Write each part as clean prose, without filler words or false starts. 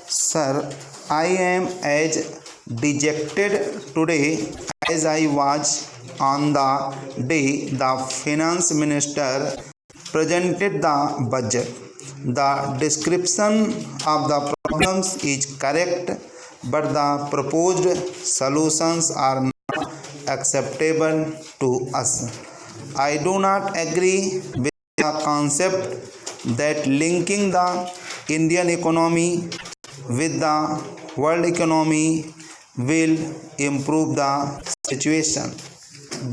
Sir, I am as dejected today as I was on the day the finance minister presented the budget. The description of the problems is correct, but the proposed solutions are not acceptable to us. I do not agree with the concept that linking the Indian economy with the world economy will improve the situation.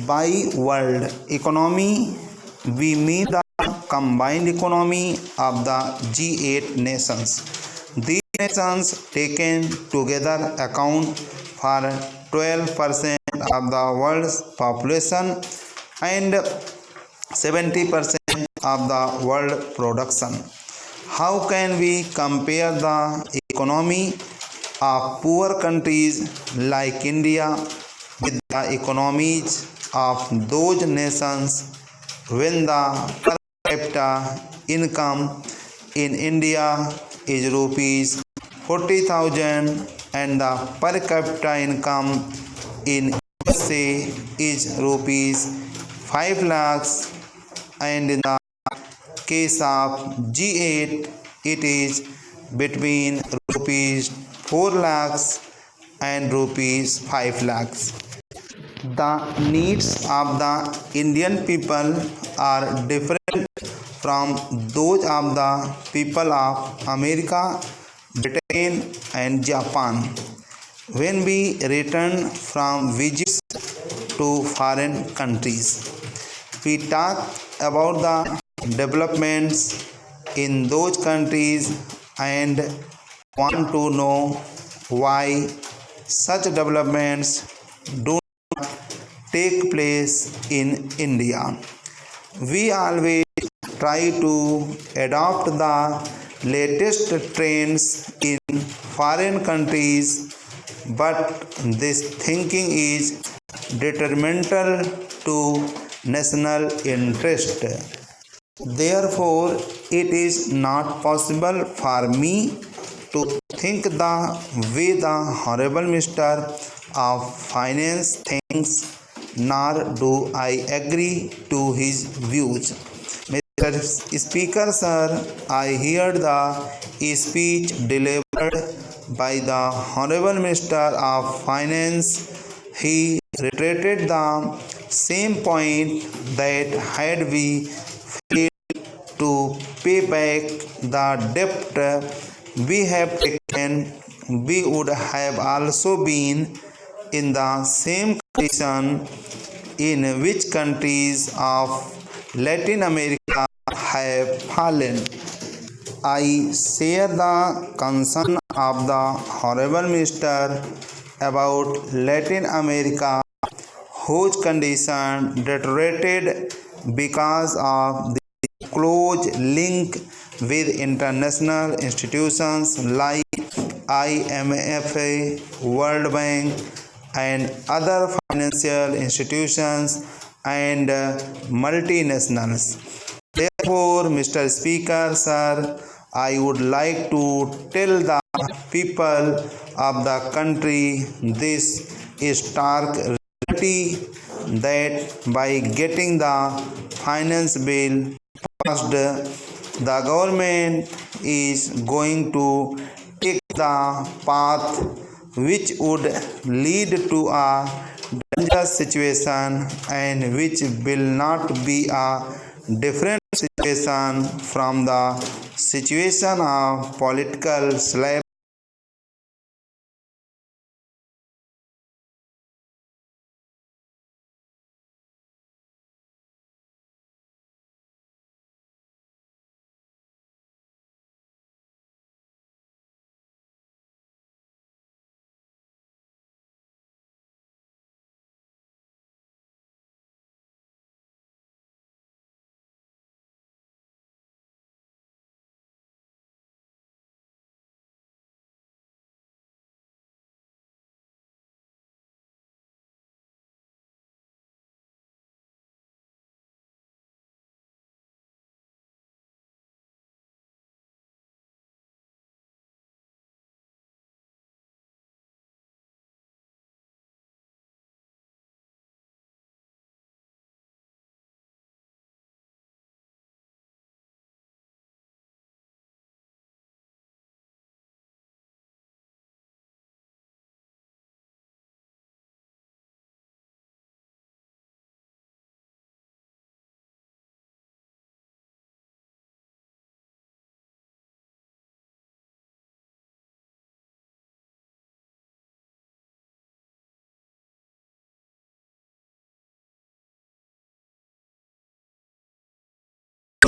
By world economy, we mean the combined economy of the G8 nations. These nations taken together account for 12% of the world's population and 70% of the world production. How can we compare the economy of poor countries like India with the economies of those nations when the per capita income in India is rupees 40,000 and the per capita income in USA is rupees 5 lakhs, and in the case of G8 it is between rupees 4 lakhs and rupees 5 lakhs. The needs of the Indian people are different from those of the people of America, Britain and Japan. When we return from visits to foreign countries, we talk about the developments in those countries and want to know why such developments do not take place in India. We always try to adopt the latest trends in foreign countries, but this thinking is detrimental to national interest. Therefore, it is not possible for me to think the way the Honorable Minister of Finance thinks, nor do I agree to his views. Mr. Speaker, sir, I heard the speech delivered by the Honorable Minister of Finance. He reiterated the same point that had we failed to pay back the debt we have taken, we would have also been in the same condition in which countries of Latin America have fallen. I share the concern of the Honorable Minister about Latin America, whose condition deteriorated because of the close link with international institutions like IMF, World Bank, and other financial institutions and multinationals. Therefore, Mr. Speaker, sir, I would like to tell the people of the country this stark reality that by getting the finance bill passed, the government is going to take the path which would lead to a dangerous situation and which will not be a different situation from the situation of political slavery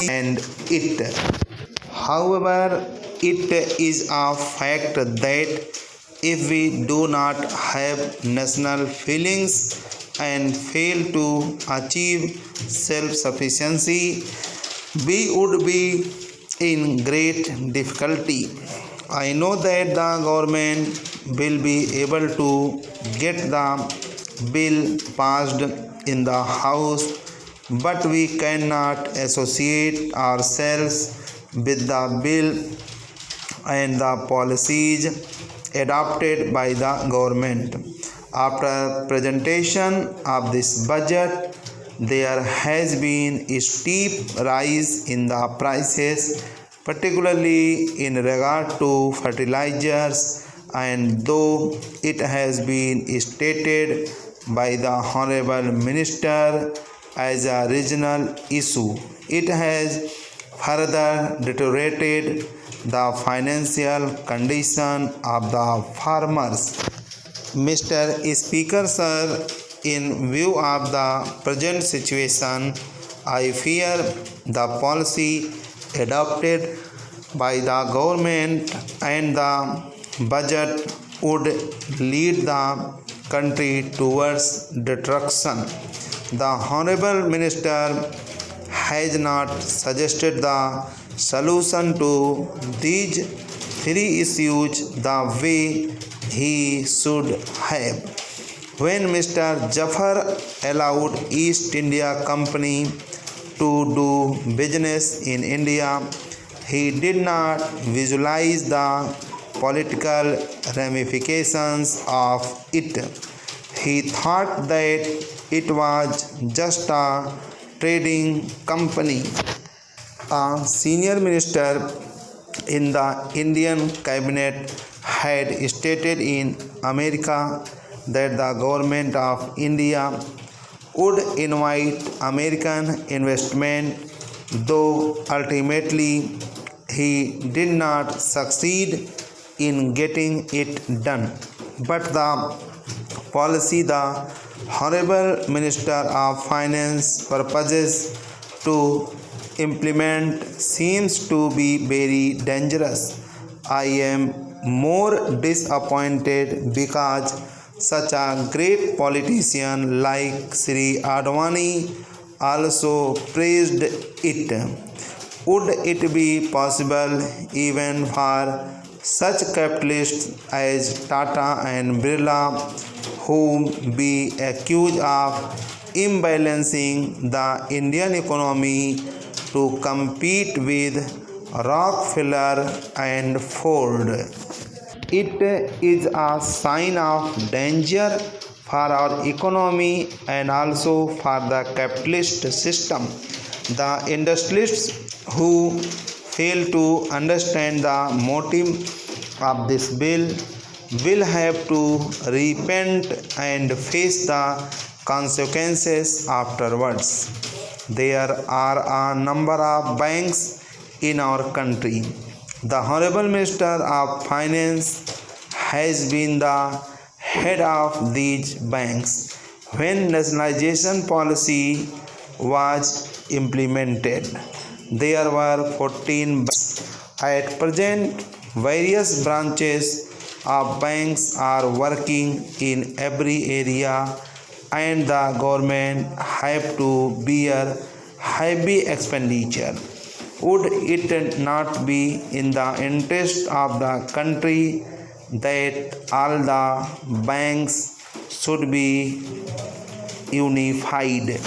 and it. However, it is a fact that if we do not have national feelings and fail to achieve self-sufficiency, we would be in great difficulty. I know that the government will be able to get the bill passed in the House, but we cannot associate ourselves with the bill and the policies adopted by the government. After presentation of this budget, there has been a steep rise in the prices, particularly in regard to fertilizers, and though it has been stated by the Honorable Minister as a regional issue, it has further deteriorated the financial condition of the farmers. Mr. Speaker, sir, in view of the present situation, I fear the policy adopted by the government and the budget would lead the country towards destruction. The Honorable Minister has not suggested the solution to these three issues the way he should have. When Mr. Jafar allowed East India Company to do business in India, he did not visualize the political ramifications of it. He thought that it was just a trading company. A senior minister in the Indian cabinet had stated in America that the government of India would invite American investment, though ultimately he did not succeed in getting it done. But the policy the Honorable Minister of Finance proposes to implement seems to be very dangerous. I am more disappointed because such a great politician like Sri Advani also praised it. Would it be possible even for such capitalists as Tata and Birla, whom be accused of imbalancing the Indian economy, to compete with Rockefeller and Ford? It is a sign of danger for our economy and also for the capitalist system. The industrialists who fail to understand the motive of this bill will have to repent and face the consequences afterwards. There are a number of banks in our country. The Honorable Minister of Finance has been the head of these banks when nationalization policy was implemented. There were 14 banks. At present, various branches of banks are working in every area, and the government have to bear heavy expenditure. Would it not be in the interest of the country that all the banks should be unified?